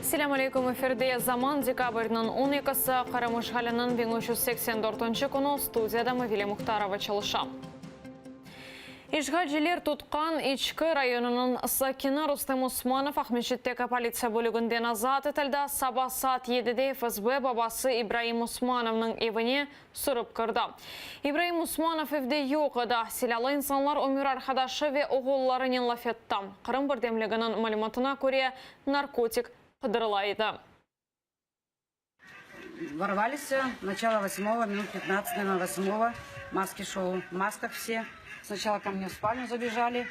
Assalamu alaikum, efirde Zaman dekabrının 12'si Karamış halının 1384. kunu studiyada Mavile Muhtarova çalışam. İşgalciler tutkan İçki rayonunun sakini Rustem Osmanov Ahmetşitteki politsiya bölügünden azat etildi. Sabah saat 7'de FSB babası İbrahim Osmanov'nun evine sürüp kırdı. İbrahim Osmanov evde yok edi. Silahlı insanlar ömür arkadaşı ve oğullarının laf etti. Kırım Birdemliğinin malumatına göre narkotik kıdırılaydı. Ворвались начало 8-го, минут 15, наверное, 8-го. Маски шоу, в масках все. Сначала ко мне в спальню забежали.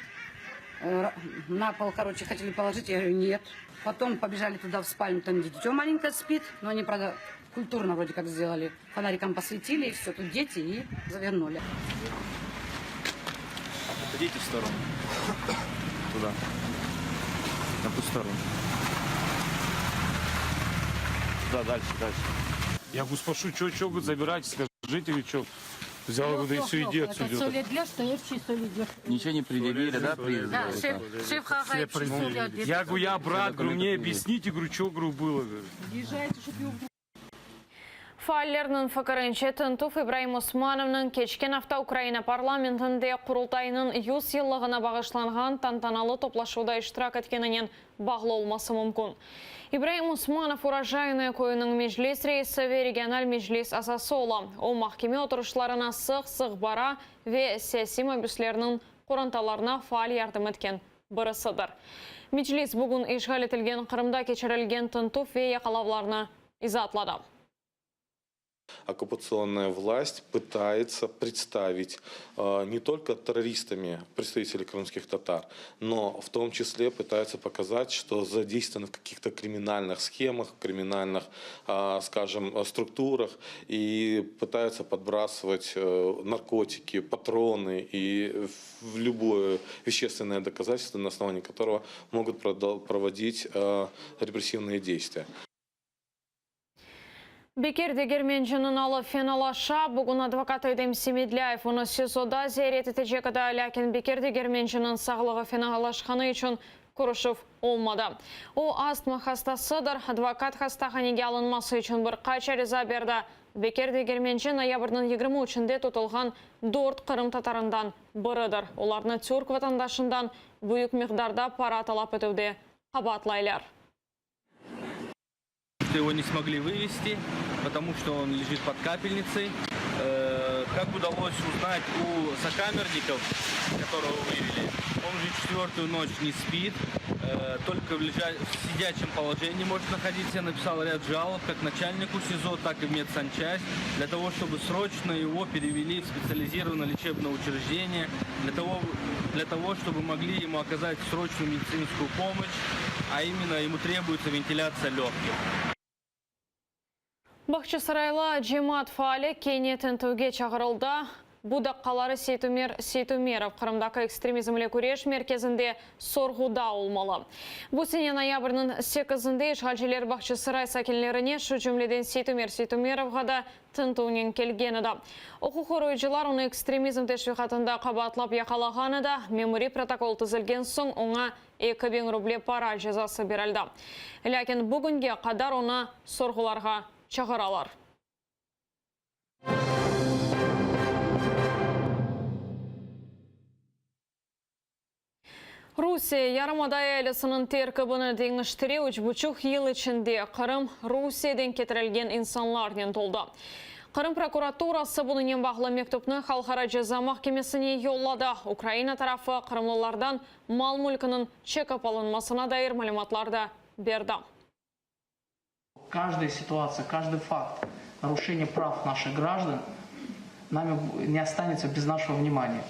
На пол, короче, хотели положить, я говорю, нет. Потом побежали туда в спальню, там где дитё маленькое спит. Но они, правда, культурно вроде как сделали. Фонариком посветили, и все, тут дети, и завернули. Идите в сторону. Туда. На ту сторону. Да, дальше. Я говорю, спрошу, что забирайте, скажите, что. Взял, говорю, и все, иди отсюда. Ничего не предъявили, да? Шеф Хагай, Я говорю, я брат, говорю, мне объясните, говорю, что, говорю, было. Faillerinin fikrince Tintuf İbrahim Osmanov'nun keçken hafta Ukrayna parlamentinde kurultayının 100 yıllığına bağışlanğan tantanalı toplaşuda iştirak etkeninin bağlı olması mümkün. İbrahim Osmanov Urajayna koyunun meclis reisi ve regional meclis asası olan o mahkeme oturuşlarına sık bara ve siyasi mebüslerinin kurantalarına faal yardım etken birisidir. Meclis bugün işgal etilgen Kırım'da geçirilgen Tintuf ve yakalavlarını izatladı. Оккупационная власть пытается представить не только террористами представителей крымских татар, но в том числе пытается показать, что задействованы в каких-то криминальных схемах, криминальных, скажем, структурах, и пытаются подбрасывать наркотики, патроны и любое вещественное доказательство, на основании которого могут проводить репрессивные действия. Bekir Degermençinin alı fenalaşa, bugün advokat Edem Semedliyev onu SİSO'da ziyaret edecek edi, lakin Bekir Degermençinin sağlığı fenalaşkanı için kuruşuv olmadı. O astma hastasıdır, advokat hastahanege alınması için bir kaç ariza berdi. Bekir Degermençi noyabrın 23'inde tutulgan 4 Kırım tatarından biridir. Olarını Türk vatandaşından büyük miqdarda para talap etuvde qabatlaylar. Его не смогли вывести, потому что он лежит под капельницей. Как удалось узнать у сокамерников, которого вывели, он уже 4-ю ночь не спит, только в сидячем положении может находиться. Я написал ряд жалоб как начальнику СИЗО, так и в медсанчасть, для того, чтобы срочно его перевели в специализированное лечебное учреждение, для того, чтобы могли ему оказать срочную медицинскую помощь, а именно ему требуется вентиляция легких. Бақчысарайлы Cemaat faali Kenya tintuvге çağırıldı. Bu daqqaları Seytumerov Kırımdaki ekstremizmle kureş merkezinde sorğuda olmalı. Bu sene noyabrının 8'inde işgalciler Baqçısaray sakinlerine şu cümleden Seytumerov'a da tintuvnen kelgen edi. Hukuk koruyucular onu ekstremizm teşviqatında qabatlap yaqalağan edi. Memuri protokol tüzilgen soň ona 2000 ruble para cezası berildi. Lakin bugünge kadar ona sorğularga çağıralar. Rusiya Yarımada ailesinin terkibini değiştirip 3,5 yıl içinde Kırım Rusiyadan getirilgen insanlardan toldu. Kırım prokuraturası bunun bağlı mektubunu Halkara Ceza Mahkemesine yolladı. Ukrayna tarafı Kırımlılardan mal mülkünün çekip alınmasına dair malumatlar da berdi. Каждая ситуация, каждый факт нарушения прав наших граждан нами не останется без нашего внимания.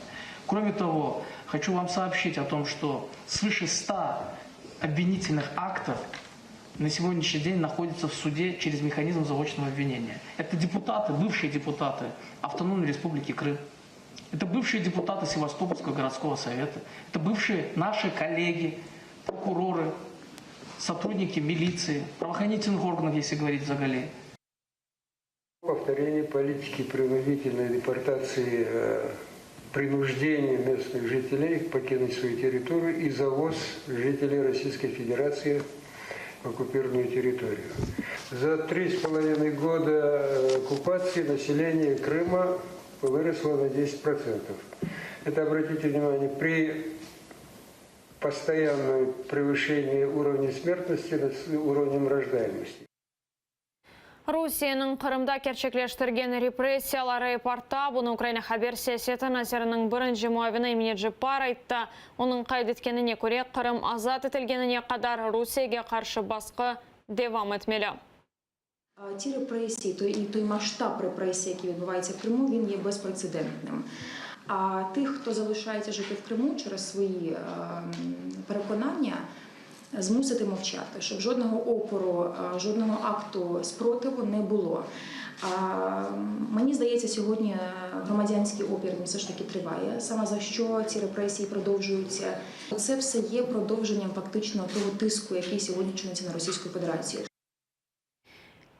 Кроме того, хочу вам сообщить о том, что свыше 100 обвинительных актов на сегодняшний день находятся в суде через механизм заочного обвинения. Это депутаты, бывшие депутаты Автономной Республики Крым. Это бывшие депутаты Севастопольского городского совета. Это бывшие наши коллеги, прокуроры, сотрудники милиции, правоохранительных органов, если говорить загале. Повторение политики принудительной депортации, принуждения местных жителей покинуть свою территорию и завоз жителей Российской Федерации оккупированную территорию. За 3,5 года оккупации население Крыма выросло на 10%. Это, обратите внимание, при постоянном превышении уровня смертности над уровнем рождаемости. Русияның Қырымда керчеклештірген репрессиялары парта, бұны Украина хабер саясеті назарының бірінші муавины Минеджи Пар айтты. Оның қайдеткеніне көре Қырым азат етілгеніне қадар Русияге қаршы басқы девам етмелі. Ті репресії, той масштаб репресій, який відбувається в Криму, він є безпрецедентним. А тих, хто залишається жити в Криму через свої переконання, змусити мовчати, щоб жодного опору, жодного акту спротиву не було. Мені здається, сьогодні громадянський опір все ж таки триває. Саме за що ці репресії продовжуються. Це все є продовженням фактично того тиску, який сьогодні чиниться на Російську Федерацію.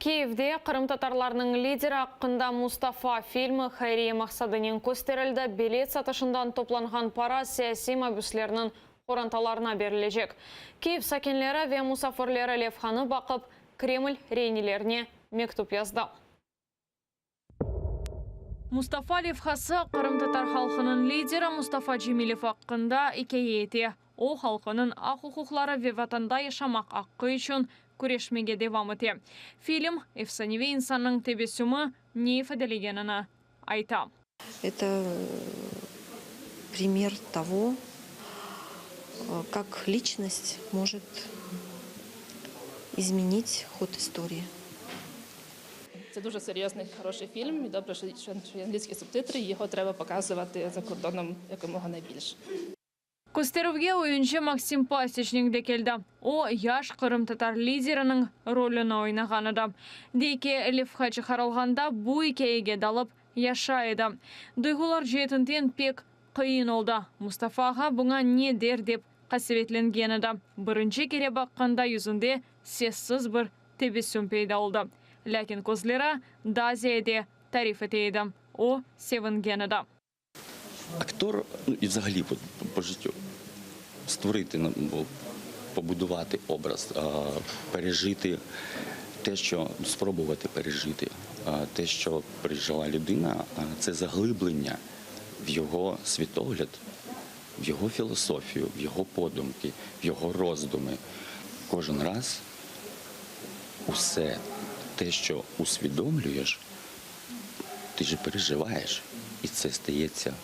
Киевде Қырым татарларының лидері аққында Мустафа фильмі Хайрия мақсадының көстерілді. Билет сатышындан топланған пара саяси мәбүслерінің қоранталарына берілежек. Киев сакенлері ве мұсафырлері Левханы бақып, Кремль рейнелеріне мектуп язды. Мустафа Левхасы Қырым татар халқының лидері Мустафа Джемилев аққында икееті. О халқының ақ құқықлары ве ватанда yaşamak аққы үшін күрешмеге девам ете. Фильм efsanevi insanның тебесумы не ifadelegenini айта. Это пример того, как личность может изменить ход истории. Це дуже серйозний, хороший фільм. І добре, що є англійські субтитри, його треба показувати за кордоном якомога найбільше. Көстеруге ойыншы Максим Пасечник де келді. О, яш Қырым татар лидерінің ролін ойнағаны да. Дейке Левха шығарылғанда бұ икеге далып яшайды. Дойғылар жетінден пек қиын олды. Мустафаға бұңа не дер деп қасыветленгені да. Бірінші кере баққанда yüzінде сессіз бір тебесім пейда олды. Ләкин көзлері дазияде тариф етейді. О, севінгені да. Актор, і взагалі по життю, створити, побудувати образ, пережити те, що спробувати пережити, те, що пережила людина, це заглиблення в його світогляд, в його філософію, в його подумки, в його роздуми. Кожен раз усе те, що усвідомлюєш, ти ж переживаєш, і це стається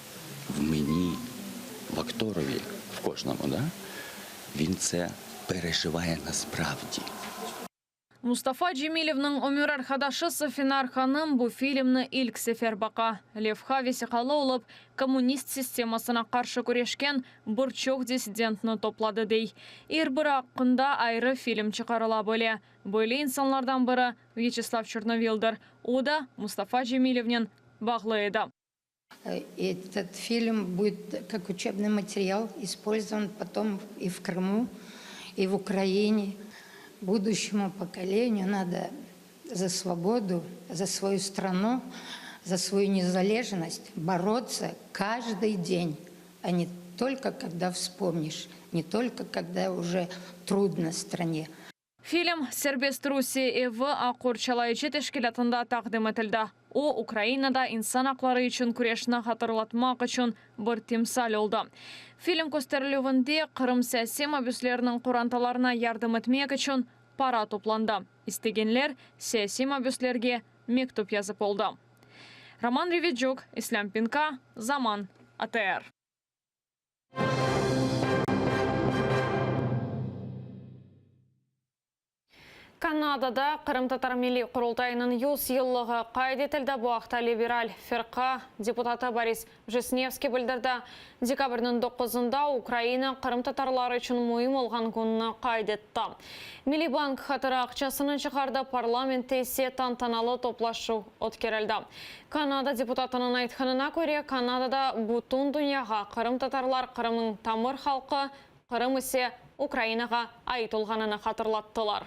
в мені, в акторові, в кожному, да? Він це переживає насправді. Мустафа Джемилевнің өмір арқадашы Сафинар ханым бұл фильмні ilk сефер бақа. Левха весіқалы олып, коммунист системасына қаршы көрешкен бір чоқ диссидентні топлады дей. Бір аққында айры фильм чықарыла бөле. Бөле инсанлардан бірі Вячеслав Черновилдер. О да Мустафа Джемилевнен бағлы еді. Этот фильм будет как учебный материал использован потом и в Крыму, и в Украине. Будущему поколению надо за свободу, за свою страну, за свою незалежность бороться каждый день, а не только когда вспомнишь, не только когда уже трудно стране. Фильм «Сербест Руси Эві Ақорчалайчы тешкілатында тақдым етілді. О, Украинада инсан ақлары үшін күрешіні қатырлатмақ үшін бір темсал олды. Фильм көстерілуінде Қырым саяси мәбүслерінің құранталарына ярдым етмек үшін пара топланды. Истегенлер саяси мәбүслерге мектуп yazып oldu. Роман Реведжук, Ислам Пинка, Zaman, АТР. Канадада Қырым татар милли құрылтайының 100 еллығы қайд етілді. Бұл ақта либераль фирқа депутаты Борис Жесневский білдірді. Декабрдің 9-ында Украина Қырым татарлары үшін мойым олған күнні қайд етті. Милли банк қатыры ақчасының шығарды парламентте есе тантаналы топлашу өткерілді. Канада депутатының айтқанына көре, Канадада бұтын дүнияға Қырым татарлар Қырымның тамыр халқы, Қырым есе Украинаға айтылғанını қатырлаттылар.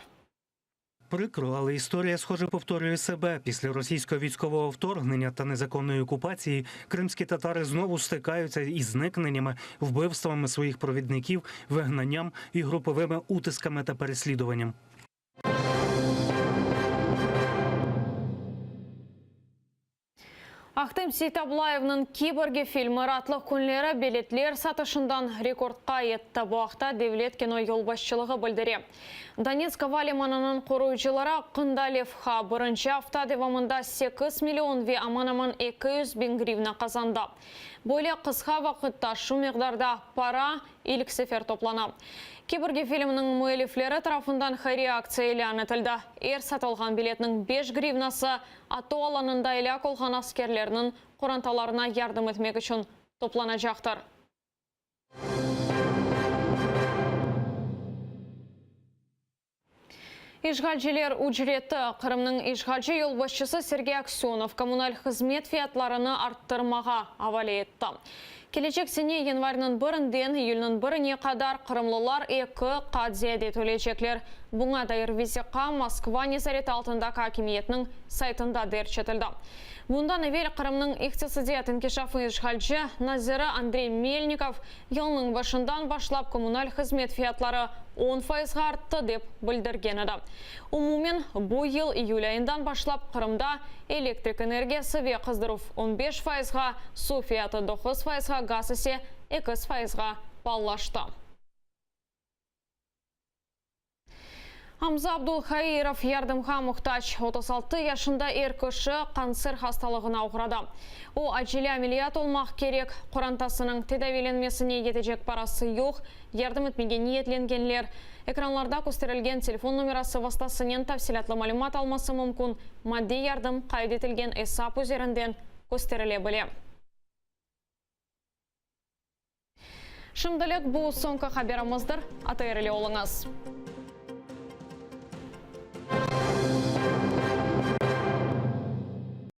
Прикро, але історія, схоже, повторює себе. Після російського військового вторгнення та незаконної окупації кримські татари знову стикаються із зникненнями, вбивствами своїх провідників, вигнанням і груповими утисками та переслідуванням. Ахтем Сейтаблаевның Киборги фильмі ратлық күнлері билетлер сатышындан рекордқа етті. Бұақта Девлет кино елбасшылығы білдіре. Донецк валиманының қорuyuculara Қындалевха бірінші афта девамында 8 миллион ве аман-аман 200 бен гривна қазанды. Бөле қысқа вақытта шу миқдарда пара илік сефер топлана. Киборги фильмінің мүелифлері тарафындан хайрия акция елі етілді. Сатылған билетінің 5 гривнасы ату аланында елі қолған аскерлерінің құранталарына ярдым етмек үшін топланажақтар. Ишғалжелер үжіреті. Қырымның ишғалжы елбасшысы Сергей Аксенов коммуналь қызмет фиятларыны арттырмаға авале етті. Келечек сене январының бірінден июльнің біріне қадар қырымлылар 2 қадзияде төлечеклер. Бұңа дайыр визиқа Москва незарет алтында хакимиетінің сайтында дәрчетілді. Бұндан әвел Қырымның иқтисадиятын кешафы ишғалжы Назира Андрей Мельников елінің башындан башлап коммуналь қызмет фиятлары 10% артты деп білдірген еді. Умумен бұл ел июль айындан башлап Қырымда электрик энергиясы ве қыздыру 15%-ға, су фияты 9%-ға, газ ісе 2%-ға баллашты. Хамза Абдулхаиров ярдымға мұқтач 36 яшында еркіші қансыр хасталығына ауғырады. О әжелі әмелият олмақ керек, құрантасының тедавиленмесіне етежек парасы жоқ, ярдым етмеген ниетленгенлер. Экранларда көстерілген телефон номерасы вастасынен тәфсилатлы малюмат алмасы мүмкін, мадди ярдым қайдетілген эсап өзерінден көстеріле біле. Шымдылық бұл соңғы қаберіміздір, атайырылы олыңыз.